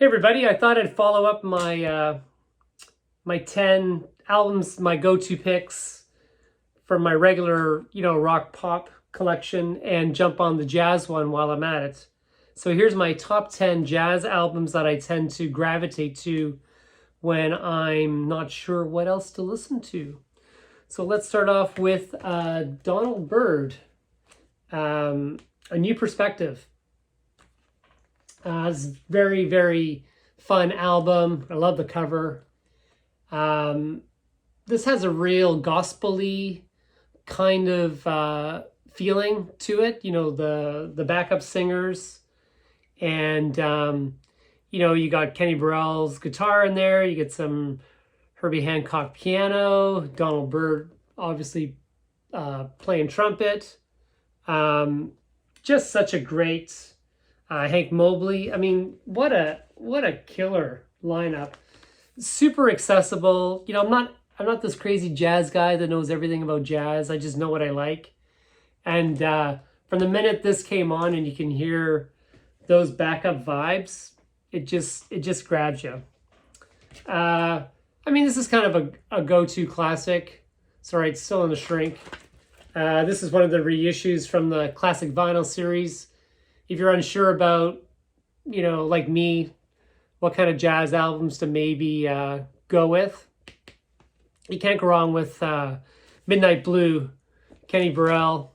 Hey everybody, I thought I'd follow up my 10 albums, my go-to picks from my regular, rock pop collection and jump on the jazz one while I'm at it. So here's my top 10 jazz albums that I tend to gravitate to when I'm not sure what else to listen to. So let's start off with Donald Byrd, A New Perspective. It's very, very fun album. I love the cover. This has a real gospel-y kind of feeling to it. You know, the backup singers. And, you got Kenny Burrell's guitar in there. You get some Herbie Hancock piano. Donald Byrd, obviously, playing trumpet. Just such a great... Hank Mobley. I mean, what a killer lineup. Super accessible. You know, I'm not this crazy jazz guy that knows everything about jazz. I just know what I like. And from the minute this came on and you can hear those backup vibes, it just grabs you. I mean, this is kind of a go-to classic. Sorry, it's still in the shrink. This is one of the reissues from the classic vinyl series. If you're unsure about, like me, what kind of jazz albums to maybe go with, you can't go wrong with Midnight Blue, Kenny Burrell,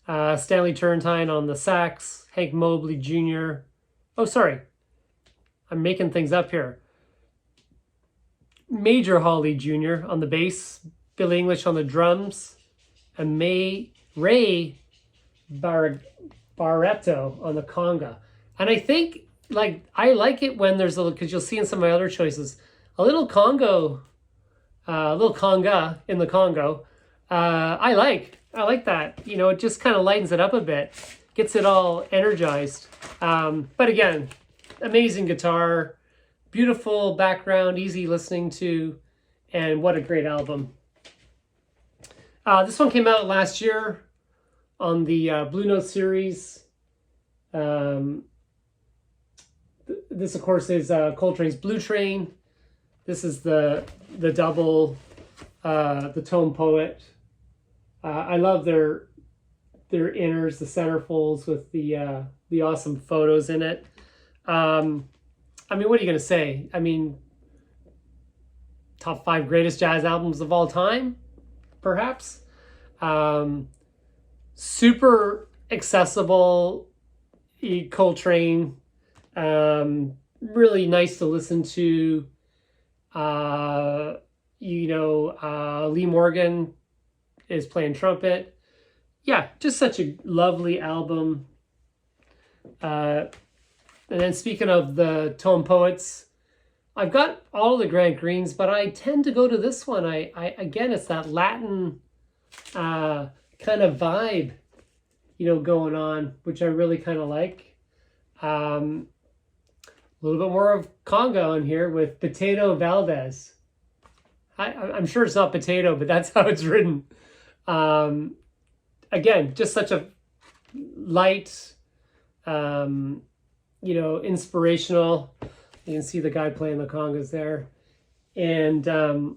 Stanley Turrentine on the sax, Hank Mobley Jr. Oh, sorry. I'm making things up here. Major Hawley Jr. on the bass, Billy English on the drums, and Ray Barretto on the conga. And I think, I like it when there's because you'll see in some of my other choices, a little conga in the Congo. I like that. It just kind of lightens it up a bit, gets it all energized. But again, amazing guitar, beautiful background, easy listening to, and what a great album. This one came out last year on the Blue Note series. This, of course, is Coltrane's Blue Train. This is the double, the Tone Poet. I love their inners, the centerfolds with the awesome photos in it. I mean, what are you going to say? I mean, top 5 greatest jazz albums of all time, perhaps. Super accessible, Coltrane, really nice to listen to. Lee Morgan is playing trumpet. Yeah, just such a lovely album. And then speaking of the Tone Poets, I've got all of the Grant Greens, but I tend to go to this one. I again, it's that Latin kind of vibe, going on, which I really kind of like. A little bit more of conga on here with Potato Valdez. I'm sure it's not potato, but that's how it's written. Again, just such a light, inspirational. You can see the guy playing the congas there. And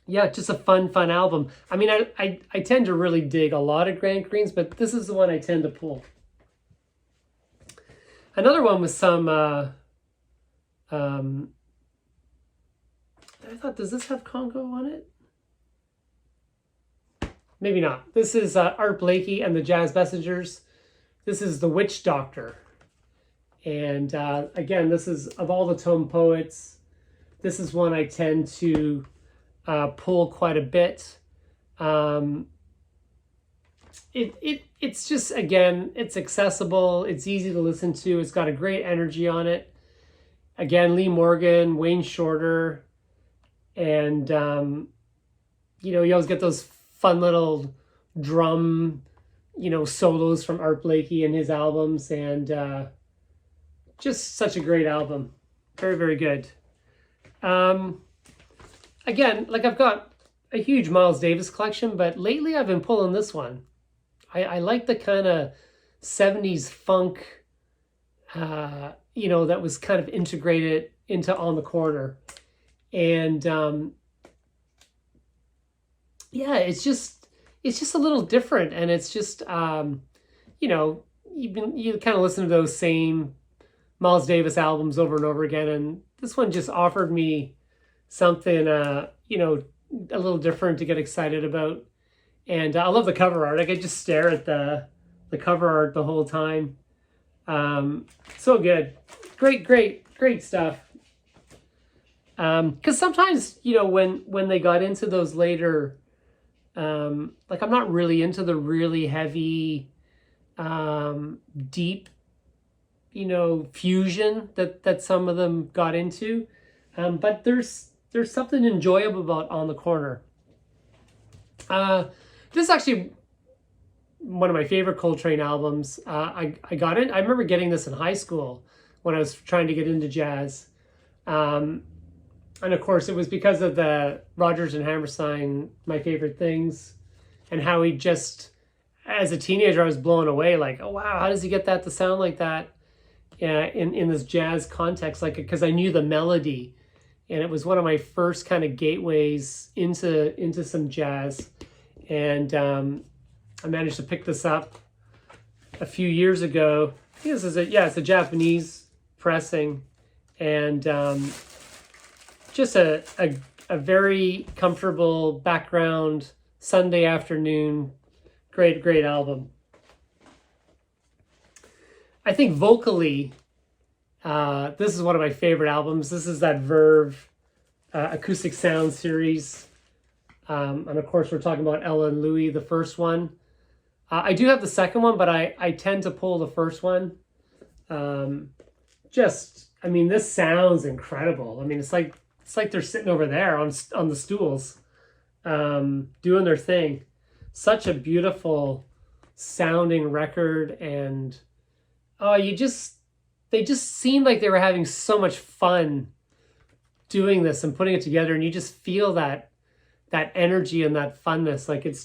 yeah, just a fun album. I mean, I tend to really dig a lot of Grant Greens, but this is the one I tend to pull. Another one with some, I thought, does this have Congo on it? Maybe not. This is Art Blakey and the Jazz Messengers. This is The Witch Doctor. And again, this is, of all the Tone Poets, this is one I tend to pull quite a bit. It's just, again, it's accessible. It's easy to listen to. It's got a great energy on it. Again, Lee Morgan, Wayne Shorter, and you always get those fun little drum, solos from Art Blakey and his albums, and just such a great album. Very, very good. Again, I've got a huge Miles Davis collection, but lately I've been pulling this one. I like the kind of 70s funk, that was kind of integrated into On the Corner. And yeah, it's just a little different, and it's just you kind of listen to those same Miles Davis albums over and over again, and this one just offered me something a little different to get excited about. And I love the cover art. I could just stare at the cover art the whole time. So good. Great stuff. Because sometimes, when they got into those later, like I'm not really into the really heavy, deep, fusion that some of them got into. But there's something enjoyable about On the Corner. This is actually one of my favorite Coltrane albums. I got it. I remember getting this in high school when I was trying to get into jazz. And of course, it was because of the Rodgers and Hammerstein, My Favorite Things, and how he just, as a teenager, I was blown away. Like, oh wow, how does he get that to sound like that in this jazz context? Like, because I knew the melody, and it was one of my first kind of gateways into some jazz. And I managed to pick this up a few years ago. I think this is it's a Japanese pressing, and just a very comfortable background Sunday afternoon. Great album. I think vocally, this is one of my favorite albums. This is that Verve acoustic sound series. And of course, we're talking about Ella and Louis, the first one. I do have the second one, but I tend to pull the first one. This sounds incredible. I mean, it's like they're sitting over there on the stools, doing their thing. Such a beautiful sounding record, and they just seemed like they were having so much fun doing this and putting it together, and you just feel that energy and that funness. Like it's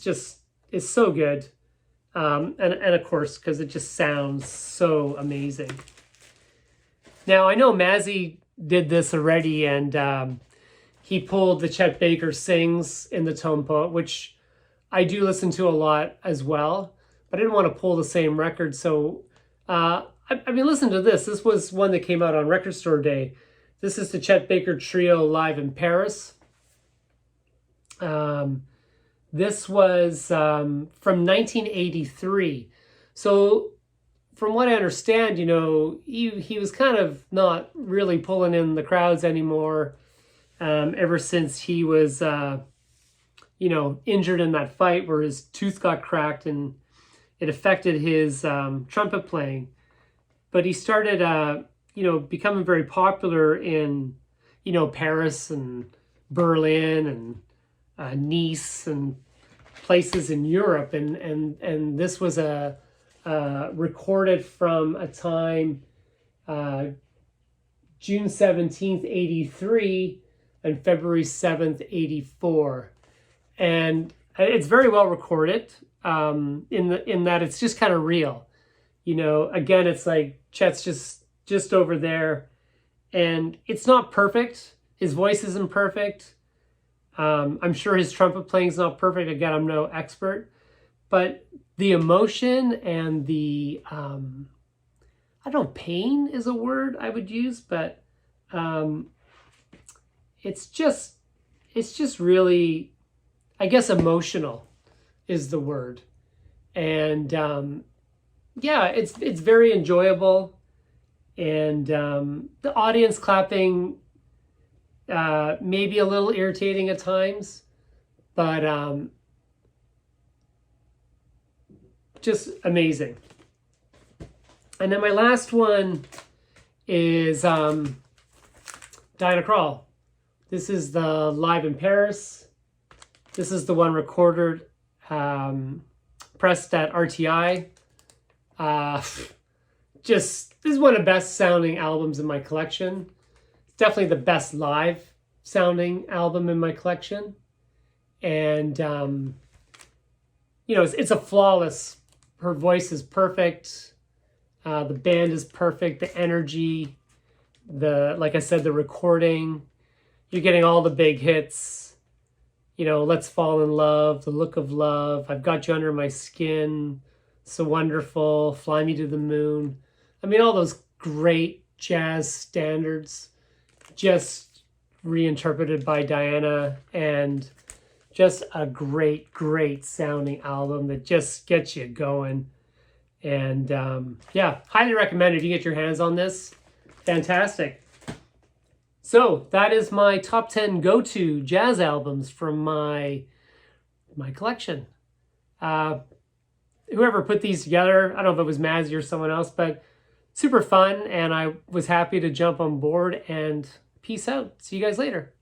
so good. And of course, because it just sounds so amazing. Now, I know Mazzy did this already, and he pulled the Chet Baker Sings in the Tone Poet, which I do listen to a lot as well, but I didn't want to pull the same record. So, listen to this. This was one that came out on Record Store Day. This is the Chet Baker Trio live in Paris. This was from 1983. So from what I understand, he was kind of not really pulling in the crowds anymore ever since he was, injured in that fight where his tooth got cracked and it affected his trumpet playing. But he started, becoming very popular in, Paris and Berlin and Nice and places in Europe, and this was recorded from a time June 17th, 83 and February 7th, 84. And it's very well recorded in that it's just kind of real. Again, it's like Chet's just over there, and it's not perfect. His voice isn't perfect. I'm sure his trumpet playing is not perfect. Again, I'm no expert, but the emotion and the, pain is a word I would use, but it's just really, I guess, emotional is the word. And it's very enjoyable. And the audience clapping, maybe a little irritating at times, but just amazing. And then my last one is Diana Krall. This is the Live in Paris. This is the one recorded, pressed at RTI. This is one of the best sounding albums in my collection. Definitely the best live sounding album in my collection. And, it's a flawless, her voice is perfect. The band is perfect. The energy, like I said, the recording. You're getting all the big hits. You know, Let's Fall in Love, The Look of Love, I've Got You Under My Skin, So Wonderful, Fly Me to the Moon. I mean, all those great jazz standards just reinterpreted by Diana, and just a great, great sounding album that just gets you going. And yeah, highly recommend if you get your hands on this. Fantastic. So that is my top 10 go-to jazz albums from my collection. Whoever put these together, I don't know if it was Mazzy or someone else, but super fun, and I was happy to jump on board, and peace out. See you guys later.